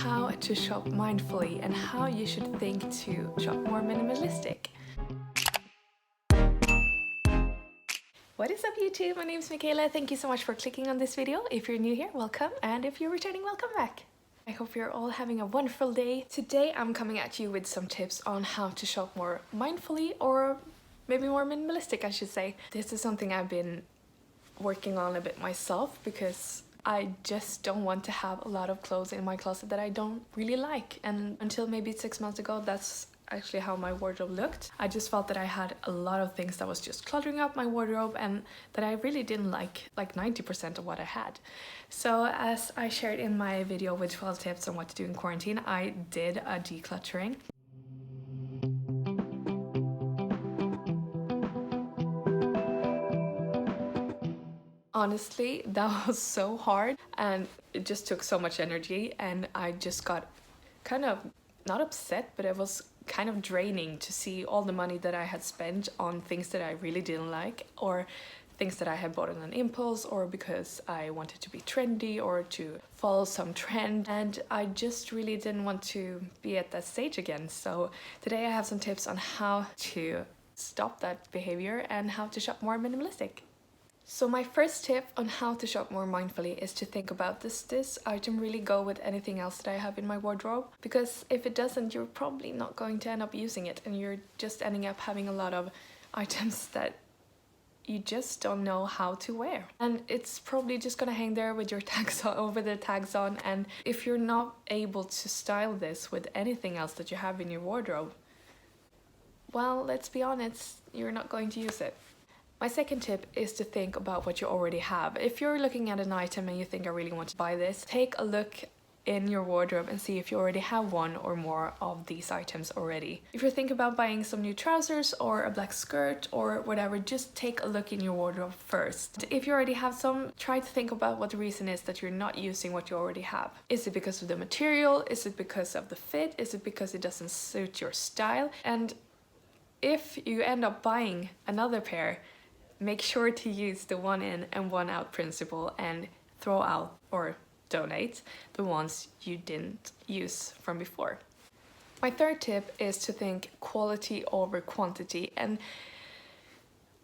how to shop mindfully and how you should think to shop more minimalistic. What is up YouTube? My name is Mikaela. Thank you so much for clicking on this video. If you're new here, welcome, and if you're returning, welcome back. I hope you're all having a wonderful day. Today I'm coming at you with some tips on how to shop more mindfully, or maybe more minimalistic I should say. This is something I've been working on a bit myself because I just don't want to have a lot of clothes in my closet that I don't really like, and until maybe 6 months ago that's actually how my wardrobe looked. I just felt that I had a lot of things that was just cluttering up my wardrobe and that I really didn't like 90% of what I had. So as I shared in my video with 12 tips on what to do in quarantine, I did a decluttering. Honestly, that was so hard and it just took so much energy, and I just got kind of not upset, but it was kind of draining to see all the money that I had spent on things that I really didn't like, or things that I had bought on an impulse, or because I wanted to be trendy or to follow some trend, and I just really didn't want to be at that stage again. So today I have some tips on how to stop that behavior and how to shop more minimalistic. So my first tip on how to shop more mindfully is to think about, does this item really go with anything else that I have in my wardrobe? Because if it doesn't, you're probably not going to end up using it, and you're just ending up having a lot of items that you just don't know how to wear. And it's probably just gonna hang there with your tags on, with the tags on, and if you're not able to style this with anything else that you have in your wardrobe, well, let's be honest, you're not going to use it. My second tip is to think about what you already have. If you're looking at an item and you think I really want to buy this, take a look in your wardrobe and see if you already have one or more of these items already. If you're thinking about buying some new trousers or a black skirt or whatever, just take a look in your wardrobe first. If you already have some, try to think about what the reason is that you're not using what you already have. Is it because of the material? Is it because of the fit? Is it because it doesn't suit your style? And if you end up buying another pair, make sure to use the one in and one out principle and throw out or donate the ones you didn't use from before. My third tip is to think quality over quantity, and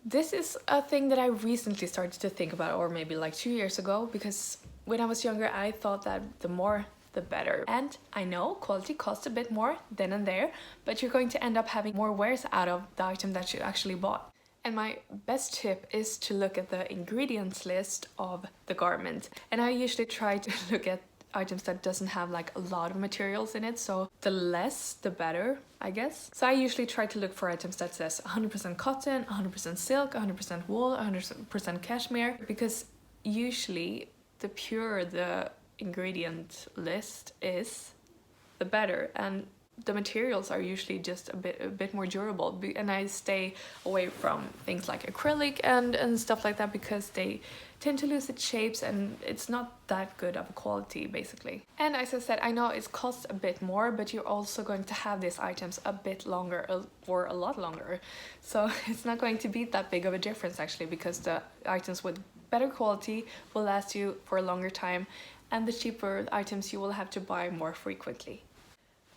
this is a thing that I recently started to think about, or maybe like 2 years ago, because when I was younger I thought that the more the better. And I know quality costs a bit more then and there, but you're going to end up having more wears out of the item that you actually bought. And my best tip is to look at the ingredients list of the garment. And I usually try to look at items that doesn't have like a lot of materials in it, so the less the better, I guess. So I usually try to look for items that says 100% cotton, 100% silk, 100% wool, 100% cashmere, because usually the purer the ingredient list is, the better. And the materials are usually just a bit more durable, and I stay away from things like acrylic and stuff like that, because they tend to lose its shapes and it's not that good of a quality basically. And as I said, I know it costs a bit more, but you're also going to have these items a bit longer, or a lot longer, so it's not going to be that big of a difference actually, because the items with better quality will last you for a longer time, and the cheaper items you will have to buy more frequently.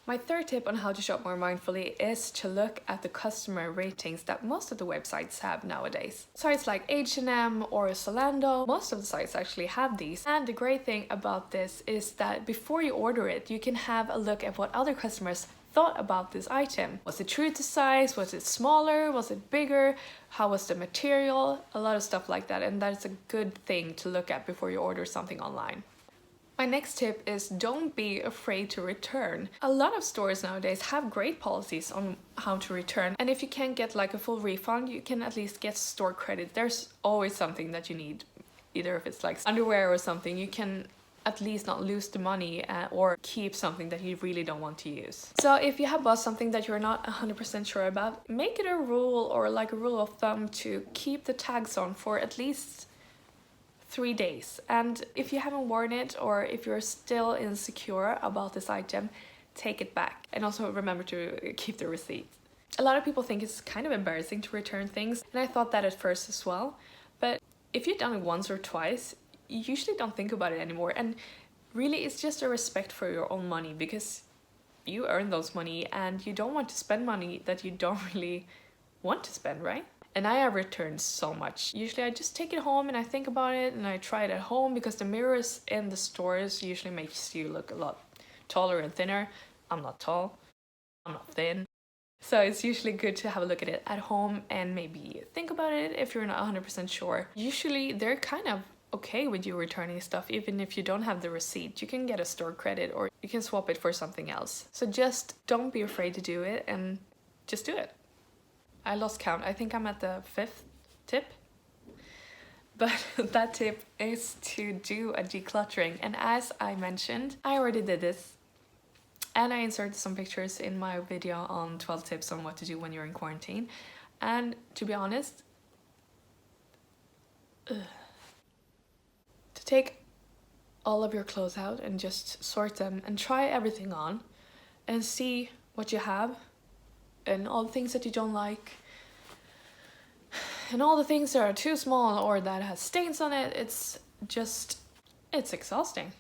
My third tip on how to shop more mindfully is to look at the customer ratings that most of the websites have nowadays. Sites like H&M or Zalando, most of the sites actually have these. And the great thing about this is that before you order it, you can have a look at what other customers thought about this item. Was it true to size? Was it smaller? Was it bigger? How was the material? A lot of stuff like that, and that's a good thing to look at before you order something online. My next tip is don't be afraid to return. A lot of stores nowadays have great policies on how to return, and if you can't get like a full refund, you can at least get store credit. There's always something that you need, either if it's like underwear or something, you can at least not lose the money or keep something that you really don't want to use. So if you have bought something that you're not 100% sure about, make it a rule, or like a rule of thumb, to keep the tags on for at least 3 days. And if you haven't worn it, or if you're still insecure about this item, take it back. And also remember to keep the receipt. A lot of people think it's kind of embarrassing to return things, and I thought that at first as well, but if you've done it once or twice, you usually don't think about it anymore. And really it's just a respect for your own money, because you earn those money and you don't want to spend money that you don't really want to spend, right? And I have returned so much. Usually I just take it home and I think about it and I try it at home, because the mirrors in the stores usually makes you look a lot taller and thinner. I'm not tall, I'm not thin. So it's usually good to have a look at it at home and maybe think about it if you're not 100% sure. Usually they're kind of okay with you returning stuff, even if you don't have the receipt. You can get a store credit or you can swap it for something else. So just don't be afraid to do it and just do it. I lost count. I think I'm at the 5th tip. But that tip is to do a decluttering. And as I mentioned, I already did this. And I inserted some pictures in my video on 12 tips on what to do when you're in quarantine. And to be honest, to take all of your clothes out and just sort them and try everything on and see what you have and all the things that you don't like and all the things that are too small or that has stains on it. It's exhausting.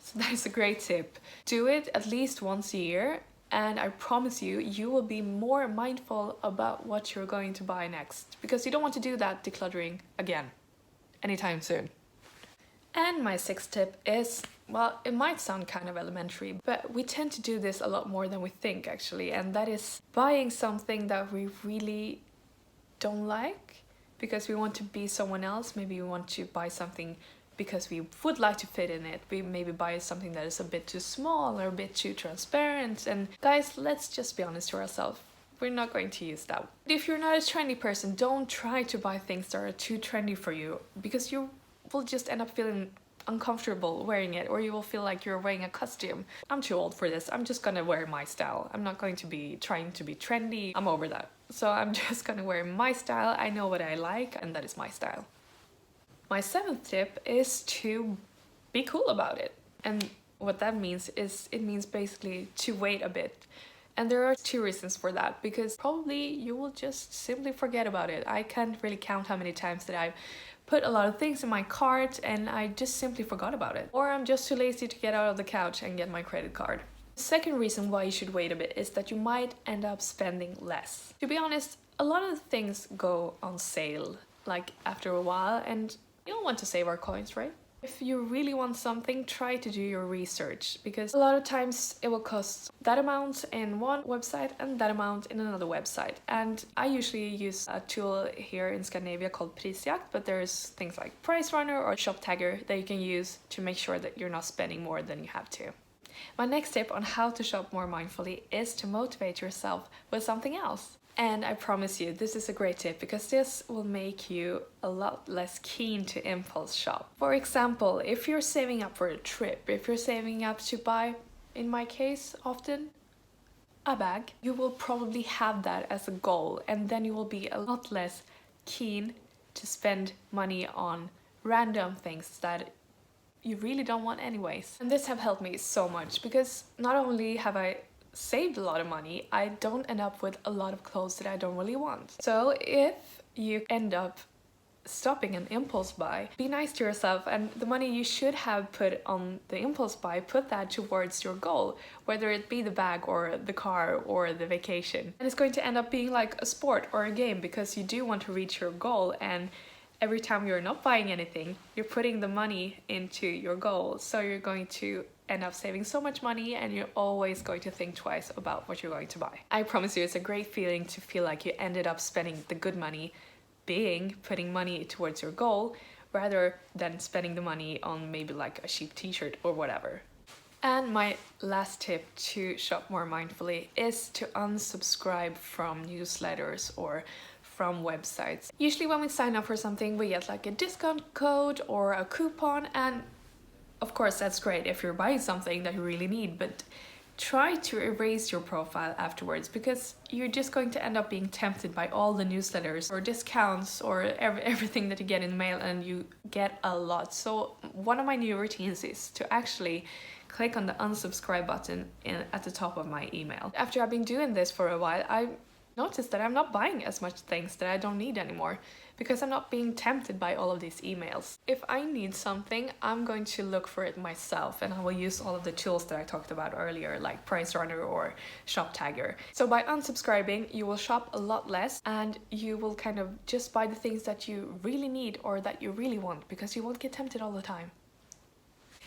So that is a great tip. Do it at least once a year, and I promise you, you will be more mindful about what you're going to buy next, because you don't want to do that decluttering again anytime soon. And my 6th tip is, well, it might sound kind of elementary, but we tend to do this a lot more than we think actually, and that is buying something that we really don't like because we want to be someone else. Maybe we want to buy something because we would like to fit in it. We maybe buy something that is a bit too small or a bit too transparent. And guys, let's just be honest to ourselves. We're not going to use that. If you're not a trendy person, don't try to buy things that are too trendy for you, because you will just end up feeling uncomfortable wearing it, or you will feel like you're wearing a costume. I'm too old for this. I'm just gonna wear my style. I'm not going to be trying to be trendy. I'm over that. So I'm just gonna wear my style. I know what I like, and that is my style. My 7th tip is to be cool about it. And what that means is, it means basically to wait a bit. And there are 2 reasons for that, because probably you will just simply forget about it. I can't really count how many times that I've put a lot of things in my cart and I just simply forgot about it. Or I'm just too lazy to get out of the couch and get my credit card. The second reason why you should wait a bit is that you might end up spending less. To be honest, a lot of things go on sale like after a while, and you don't want to save our coins, right? If you really want something, try to do your research, because a lot of times it will cost that amount in one website and that amount in another website. And I usually use a tool here in Scandinavia called Prisjakt, but there's things like Price Runner or Shop Tagger that you can use to make sure that you're not spending more than you have to. My next tip on how to shop more mindfully is to motivate yourself with something else. And I promise you, this is a great tip, because this will make you a lot less keen to impulse shop. For example, if you're saving up for a trip, if you're saving up to buy, in my case, often, a bag, you will probably have that as a goal, and then you will be a lot less keen to spend money on random things that you really don't want anyways. And this have helped me so much, because not only have I saved a lot of money, I don't end up with a lot of clothes that I don't really want. So if you end up stopping an impulse buy, be nice to yourself, and the money you should have put on the impulse buy, put that towards your goal, whether it be the bag or the car or the vacation. And it's going to end up being like a sport or a game, because you do want to reach your goal, and every time you're not buying anything, you're putting the money into your goal. So you're going to end up saving so much money, and you're always going to think twice about what you're going to buy. I promise you, it's a great feeling to feel like you ended up spending the good money putting money towards your goal, rather than spending the money on maybe like a cheap t-shirt or whatever. And my last tip to shop more mindfully is to unsubscribe from newsletters or from websites. Usually when we sign up for something, we get like a discount code or a coupon, and of course that's great if you're buying something that you really need, but try to erase your profile afterwards, because you're just going to end up being tempted by all the newsletters or discounts or everything that you get in the mail, and you get a lot. So one of my new routines is to actually click on the unsubscribe button at the top of my email. After I've been doing this for a while, I notice that I'm not buying as much things that I don't need anymore because I'm not being tempted by all of these emails. If I need something, I'm going to look for it myself, and I will use all of the tools that I talked about earlier, like Price Runner or Shop Tagger. So by unsubscribing, you will shop a lot less, and you will kind of just buy the things that you really need or that you really want, because you won't get tempted all the time.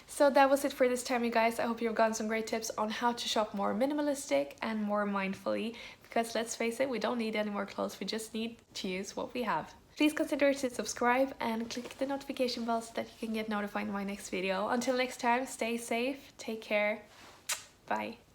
So that was it for this time, you guys. I hope you've gotten some great tips on how to shop more minimalistic and more mindfully, because let's face it, we don't need any more clothes, we just need to use what we have. Please consider to subscribe and click the notification bell so that you can get notified in my next video. Until next time, stay safe, take care, bye.